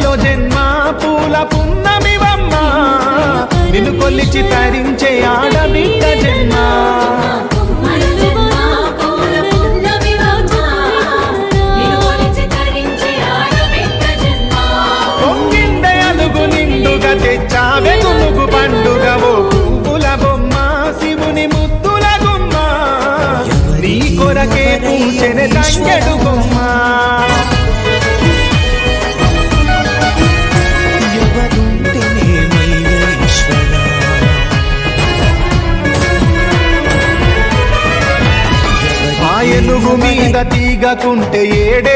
జన్మలో జన్మ పూల పున్నమివమ్మ నిన్ను కొలిచి తరించే ఆడబిడ్డ జన్మ పొంగిందే అలుగు నిండుగా తెచ్చావే గునుగు పండుగవో పువ్వుల బొమ్మ శివుని ముద్దుల గుమ్మ నీ కొరకే పూచెనే తంగెడు బొమ్మ ఏనుగు మీద తీగకుంటే ఏడే